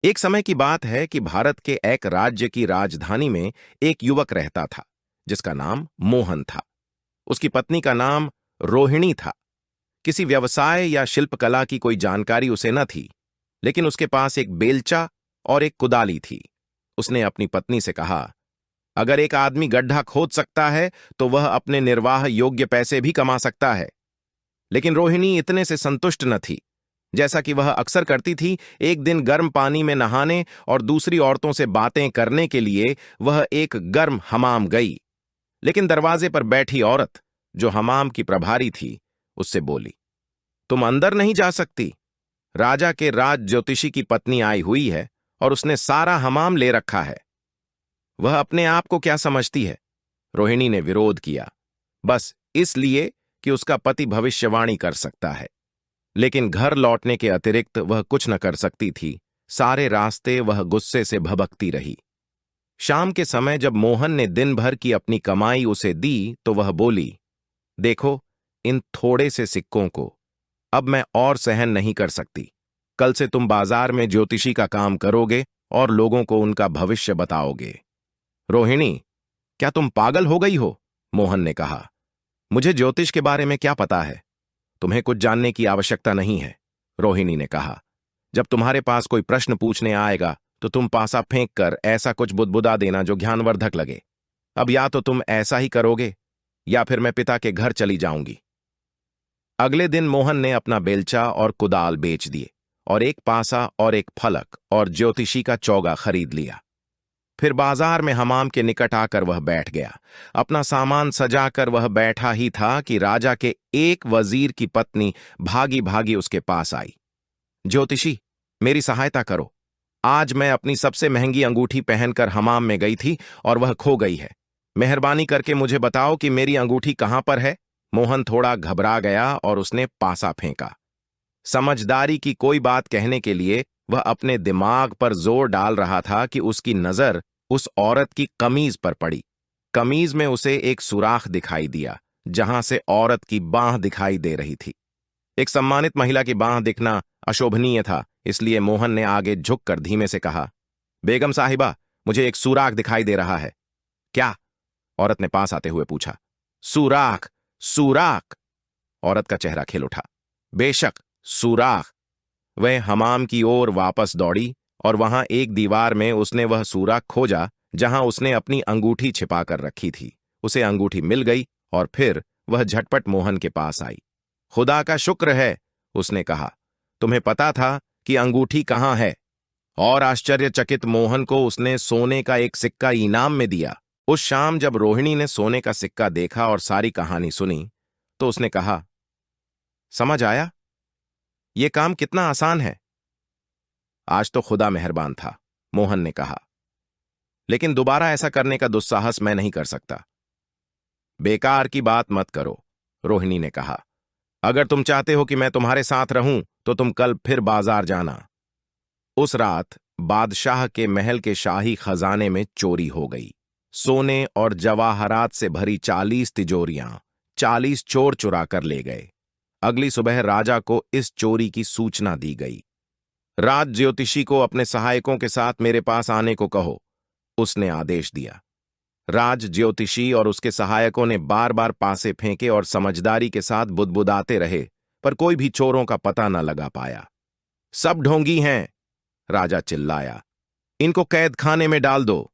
एक समय की बात है कि भारत के एक राज्य की राजधानी में एक युवक रहता था जिसका नाम मोहन था। उसकी पत्नी का नाम रोहिणी था। किसी व्यवसाय या शिल्पकला की कोई जानकारी उसे न थी, लेकिन उसके पास एक बेलचा और एक कुदाली थी। उसने अपनी पत्नी से कहा, अगर एक आदमी गड्ढा खोद सकता है तो वह अपने निर्वाह योग्य पैसे भी कमा सकता है। लेकिन रोहिणी इतने से संतुष्ट न थी। जैसा कि वह अक्सर करती थी, एक दिन गर्म पानी में नहाने और दूसरी औरतों से बातें करने के लिए वह एक गर्म हमाम गई। लेकिन दरवाजे पर बैठी औरत, जो हमाम की प्रभारी थी, उससे बोली, तुम अंदर नहीं जा सकती। राजा के राज ज्योतिषी की पत्नी आई हुई है और उसने सारा हमाम ले रखा है। वह अपने आप को क्या समझती है? रोहिणी ने विरोध किया, बस इसलिए कि उसका पति भविष्यवाणी कर सकता है। लेकिन घर लौटने के अतिरिक्त वह कुछ न कर सकती थी। सारे रास्ते वह गुस्से से भभकती रही। शाम के समय जब मोहन ने दिन भर की अपनी कमाई उसे दी तो वह बोली, देखो, इन थोड़े से सिक्कों को अब मैं और सहन नहीं कर सकती। कल से तुम बाजार में ज्योतिषी का काम करोगे और लोगों को उनका भविष्य बताओगे। रोहिणी, क्या तुम पागल हो गई हो? मोहन ने कहा, मुझे ज्योतिष के बारे में क्या पता है? तुम्हें कुछ जानने की आवश्यकता नहीं है। रोहिणी ने कहा, जब तुम्हारे पास कोई प्रश्न पूछने आएगा तो तुम पासा फेंक कर ऐसा कुछ बुदबुदा देना जो ज्ञानवर्धक लगे। अब या तो तुम ऐसा ही करोगे या फिर मैं पिता के घर चली जाऊंगी। अगले दिन मोहन ने अपना बेलचा और कुदाल बेच दिए और एक पासा और एक फलक और ज्योतिषी का चौगा खरीद लिया। फिर बाजार में हमाम के निकट आकर वह बैठ गया। अपना सामान सजाकर वह बैठा ही था कि राजा के एक वजीर की पत्नी भागी भागी उसके पास आई। ज्योतिषी, मेरी सहायता करो। आज मैं अपनी सबसे महंगी अंगूठी पहनकर हमाम में गई थी और वह खो गई है। मेहरबानी करके मुझे बताओ कि मेरी अंगूठी कहां पर है। मोहन थोड़ा घबरा गया और उसने पासा फेंका। समझदारी की कोई बात कहने के लिए वह अपने दिमाग पर जोर डाल रहा था कि उसकी नजर उस औरत की कमीज पर पड़ी। कमीज में उसे एक सुराख दिखाई दिया जहां से औरत की बांह दिखाई दे रही थी। एक सम्मानित महिला की बांह दिखना अशोभनीय था, इसलिए मोहन ने आगे झुककर धीमे से कहा, बेगम साहिबा, मुझे एक सुराख दिखाई दे रहा है। क्या? औरत ने पास आते हुए पूछा। सुराख, सुराख। औरत का चेहरा खिल उठा। बेशक, सुराख। वह हमाम की ओर वापस दौड़ी और वहां एक दीवार में उसने वह सुराख खोजा जहां उसने अपनी अंगूठी छिपा कर रखी थी। उसे अंगूठी मिल गई और फिर वह झटपट मोहन के पास आई। खुदा का शुक्र है, उसने कहा, तुम्हें पता था कि अंगूठी कहां है। और आश्चर्यचकित मोहन को उसने सोने का एक सिक्का इनाम में दिया। उस शाम जब रोहिणी ने सोने का सिक्का देखा और सारी कहानी सुनी तो उसने कहा, समझ आया, यह काम कितना आसान है। आज तो खुदा मेहरबान था, मोहन ने कहा, लेकिन दोबारा ऐसा करने का दुस्साहस मैं नहीं कर सकता। बेकार की बात मत करो, रोहिणी ने कहा। अगर तुम चाहते हो कि मैं तुम्हारे साथ रहूं तो तुम कल फिर बाजार जाना। उस रात बादशाह के महल के शाही खजाने में चोरी हो गई। सोने और जवाहरात से भरी 40 तिजोरियां 40 चोर चुरा कर ले गए। अगली सुबह राजा को इस चोरी की सूचना दी गई। राज ज्योतिषी को अपने सहायकों के साथ मेरे पास आने को कहो, उसने आदेश दिया। राज ज्योतिषी और उसके सहायकों ने बार बार पासे फेंके और समझदारी के साथ बुदबुदाते रहे, पर कोई भी चोरों का पता न लगा पाया। सब ढोंगी हैं, राजा चिल्लाया। इनको कैद खाने में डाल दो।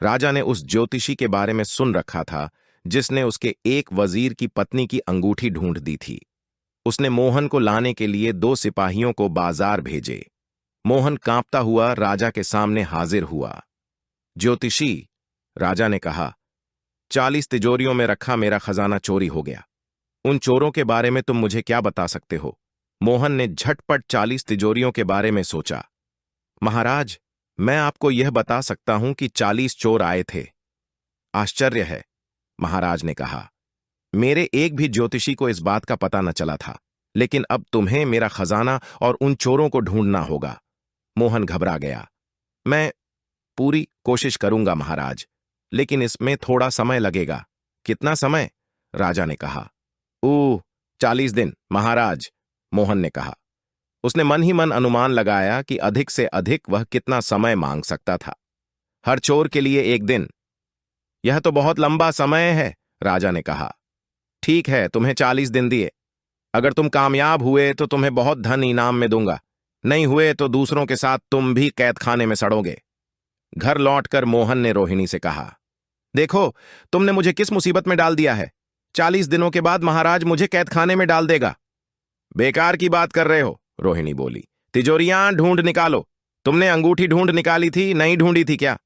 राजा ने उस ज्योतिषी के बारे में सुन रखा था जिसने उसके एक वजीर की पत्नी की अंगूठी ढूंढ दी थी। उसने मोहन को लाने के लिए 2 सिपाहियों को बाजार भेजे। मोहन कांपता हुआ राजा के सामने हाजिर हुआ। ज्योतिषी, राजा ने कहा, 40 तिजोरियों में रखा मेरा खजाना चोरी हो गया। उन चोरों के बारे में तुम मुझे क्या बता सकते हो? मोहन ने झटपट 40 तिजोरियों के बारे में सोचा। महाराज, मैं आपको यह बता सकता हूं कि 40 चोर आए थे। आश्चर्य है, महाराज ने कहा। मेरे एक भी ज्योतिषी को इस बात का पता न चला था, लेकिन अब तुम्हें मेरा खजाना और उन चोरों को ढूंढना होगा। मोहन घबरा गया। मैं पूरी कोशिश करूंगा महाराज, लेकिन इसमें थोड़ा समय लगेगा। कितना समय? राजा ने कहा। 40 दिन महाराज, मोहन ने कहा। उसने मन ही मन अनुमान लगाया कि अधिक से अधिक वह कितना समय मांग सकता था। हर चोर के लिए 1 दिन। यह तो बहुत लंबा समय है, राजा ने कहा। ठीक है, तुम्हें 40 दिन दिए। अगर तुम कामयाब हुए तो तुम्हें बहुत धन इनाम में दूंगा, नहीं हुए तो दूसरों के साथ तुम भी कैद खाने में सड़ोगे। घर लौटकर मोहन ने रोहिणी से कहा, देखो, तुमने मुझे किस मुसीबत में डाल दिया है। 40 दिनों के बाद महाराज मुझे कैद खाने में डाल देगा। बेकार की बात कर रहे हो, रोहिणी बोली। तिजोरियां ढूंढ निकालो। तुमने अंगूठी ढूंढ निकाली थी, नहीं ढूंढी थी क्या?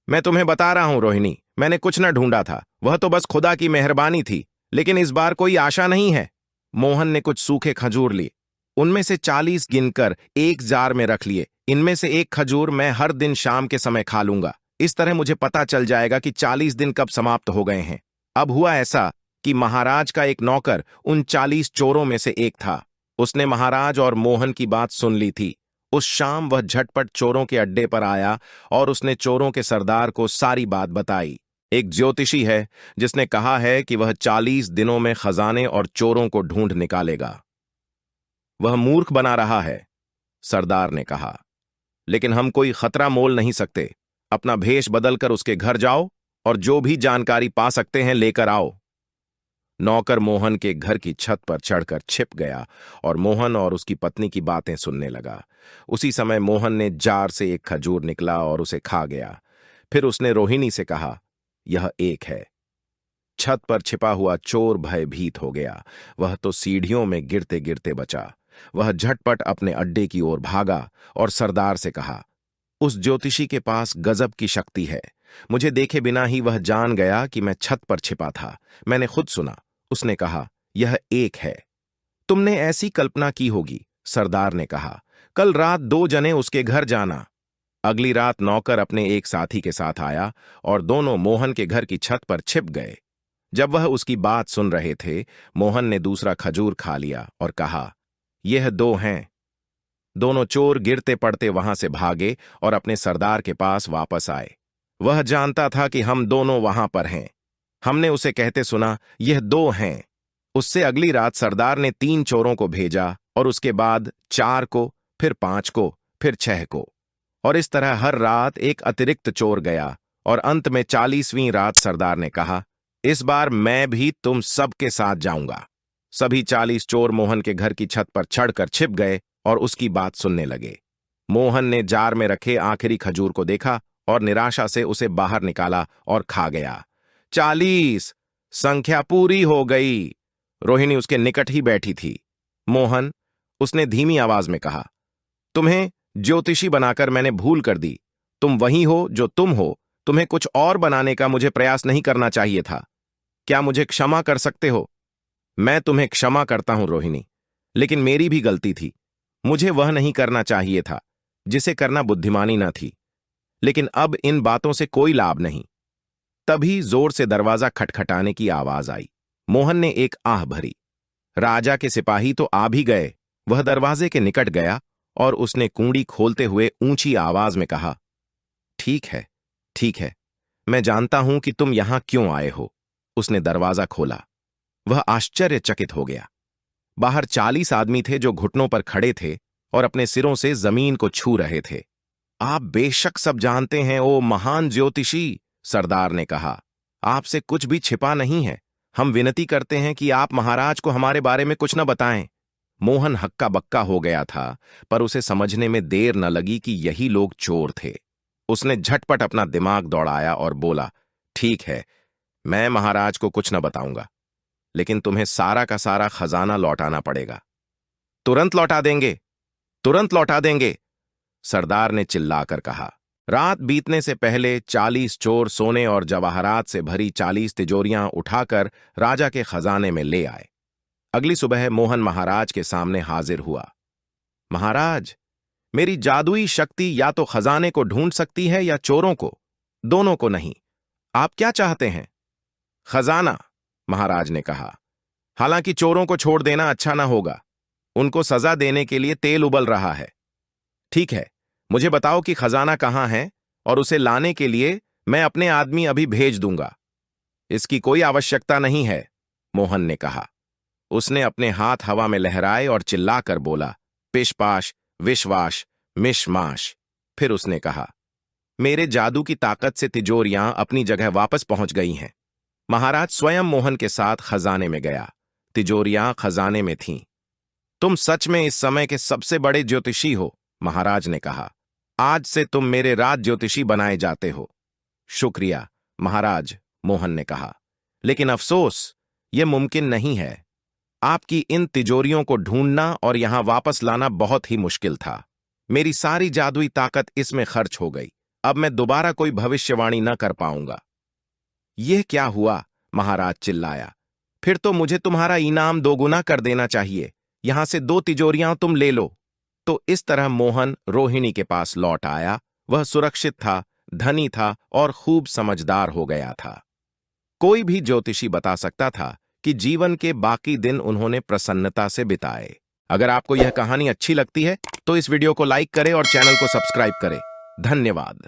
मैं तुम्हें बता रहा हूं रोहिणी, मैंने कुछ न ढूंढा था, वह तो बस खुदा की मेहरबानी थी। लेकिन इस बार कोई आशा नहीं है। मोहन ने कुछ सूखे खजूर लिए, उनमें से 40 गिनकर एक जार में रख लिए। इनमें से एक खजूर मैं हर दिन शाम के समय खा लूंगा। इस तरह मुझे पता चल जाएगा कि 40 दिन कब समाप्त हो गए हैं। अब हुआ ऐसा कि महाराज का एक नौकर उन 40 चोरों में से एक था। उसने महाराज और मोहन की बात सुन ली थी। उस शाम वह झटपट चोरों के अड्डे पर आया और उसने चोरों के सरदार को सारी बात बताई। एक ज्योतिषी है जिसने कहा है कि वह 40 दिनों में खजाने और चोरों को ढूंढ निकालेगा। वह मूर्ख बना रहा है, सरदार ने कहा। लेकिन हम कोई खतरा मोल नहीं सकते। अपना भेष बदलकर उसके घर जाओ और जो भी जानकारी पा सकते हैं लेकर आओ। नौकर मोहन के घर की छत पर चढ़कर छिप गया और मोहन और उसकी पत्नी की बातें सुनने लगा। उसी समय मोहन ने जार से एक खजूर निकला और उसे खा गया। फिर उसने रोहिणी से कहा, यह एक है। छत पर छिपा हुआ चोर भयभीत हो गया। वह तो सीढ़ियों में गिरते गिरते बचा। वह झटपट अपने अड्डे की ओर भागा और सरदार से कहा, उस ज्योतिषी के पास गजब की शक्ति है। मुझे देखे बिना ही वह जान गया कि मैं छत पर छिपा था। मैंने खुद सुना। उसने कहा, यह एक है। तुमने ऐसी कल्पना की होगी, सरदार ने कहा। कल रात 2 जने उसके घर जाना। अगली रात नौकर अपने एक साथी के साथ आया और दोनों मोहन के घर की छत पर छिप गए। जब वह उसकी बात सुन रहे थे, मोहन ने दूसरा खजूर खा लिया और कहा, यह 2 हैं। दोनों चोर गिरते पड़ते वहां से भागे और अपने सरदार के पास वापस आए। वह जानता था कि हम दोनों वहां पर हैं। हमने उसे कहते सुना, यह 2 हैं। उससे अगली रात सरदार ने 3 चोरों को भेजा और उसके बाद 4 को, फिर 5 को, फिर 6 को। और इस तरह हर रात एक अतिरिक्त चोर गया और अंत में 40वीं रात सरदार ने कहा, इस बार मैं भी तुम सबके साथ जाऊंगा। सभी 40 चोर मोहन के घर की छत पर चढ़कर छिप गए और उसकी बात सुनने लगे। मोहन ने जार में रखे आखिरी खजूर को देखा और निराशा से उसे बाहर निकाला और खा गया। 40! संख्या पूरी हो गई। रोहिणी उसके निकट ही बैठी थी। मोहन, उसने धीमी आवाज में कहा, तुम्हें ज्योतिषी बनाकर मैंने भूल कर दी। तुम वही हो जो तुम हो। तुम्हें कुछ और बनाने का मुझे प्रयास नहीं करना चाहिए था। क्या मुझे क्षमा कर सकते हो? मैं तुम्हें क्षमा करता हूं रोहिणी, लेकिन मेरी भी गलती थी। मुझे वह नहीं करना चाहिए था जिसे करना बुद्धिमानी न थी। लेकिन अब इन बातों से कोई लाभ नहीं। तभी जोर से दरवाजा खटखटाने की आवाज आई। मोहन ने एक आह भरी। राजा के सिपाही तो आ भी गए। वह दरवाजे के निकट गया और उसने कुंडी खोलते हुए ऊंची आवाज में कहा, ठीक है, ठीक है, मैं जानता हूं कि तुम यहां क्यों आए हो। उसने दरवाजा खोला। वह आश्चर्यचकित हो गया। बाहर 40 आदमी थे जो घुटनों पर खड़े थे और अपने सिरों से जमीन को छू रहे थे। आप बेशक सब जानते हैं, ओ महान ज्योतिषी, सरदार ने कहा। आपसे कुछ भी छिपा नहीं है। हम विनती करते हैं कि आप महाराज को हमारे बारे में कुछ न बताएं। मोहन हक्का बक्का हो गया था, पर उसे समझने में देर न लगी कि यही लोग चोर थे। उसने झटपट अपना दिमाग दौड़ाया और बोला, ठीक है, मैं महाराज को कुछ न बताऊंगा, लेकिन तुम्हें सारा का सारा खजाना लौटाना पड़ेगा। तुरंत लौटा देंगे, तुरंत लौटा देंगे, सरदार ने चिल्लाकर कहा। रात बीतने से पहले 40 चोर सोने और जवाहरात से भरी 40 तिजोरियां उठाकर राजा के खजाने में ले आए। अगली सुबह मोहन महाराज के सामने हाजिर हुआ। महाराज, मेरी जादुई शक्ति या तो खजाने को ढूंढ सकती है या चोरों को, दोनों को नहीं। आप क्या चाहते हैं? खजाना, महाराज ने कहा। हालांकि चोरों को छोड़ देना अच्छा ना होगा। उनको सजा देने के लिए तेल उबल रहा है। ठीक है, मुझे बताओ कि खजाना कहां है और उसे लाने के लिए मैं अपने आदमी अभी भेज दूंगा। इसकी कोई आवश्यकता नहीं है, मोहन ने कहा। उसने अपने हाथ हवा में लहराए और चिल्लाकर बोला, पिशपाश, विश्वास, मिशमाश। फिर उसने कहा, मेरे जादू की ताकत से तिजोरियां अपनी जगह वापस पहुंच गई हैं। महाराज स्वयं मोहन के साथ खजाने में गया। तिजोरियां खजाने में थीं। तुम सच में इस समय के सबसे बड़े ज्योतिषी हो, महाराज ने कहा। आज से तुम मेरे राज ज्योतिषी बनाए जाते हो। शुक्रिया, महाराज, मोहन ने कहा। लेकिन अफसोस, यह मुमकिन नहीं है। आपकी इन तिजोरियों को ढूंढना और यहां वापस लाना बहुत ही मुश्किल था। मेरी सारी जादुई ताकत इसमें खर्च हो गई। अब मैं दोबारा कोई भविष्यवाणी न कर पाऊंगा। यह क्या हुआ? महाराज चिल्लाया। फिर तो मुझे तुम्हारा इनाम दोगुना कर देना चाहिए। यहां से 2 तिजोरियां तुम ले लो। तो इस तरह मोहन रोहिणी के पास लौट आया। वह सुरक्षित था, धनी था और खूब समझदार हो गया था। कोई भी ज्योतिषी बता सकता था कि जीवन के बाकी दिन उन्होंने प्रसन्नता से बिताए। अगर आपको यह कहानी अच्छी लगती है तो इस वीडियो को लाइक करें और चैनल को सब्सक्राइब करें। धन्यवाद।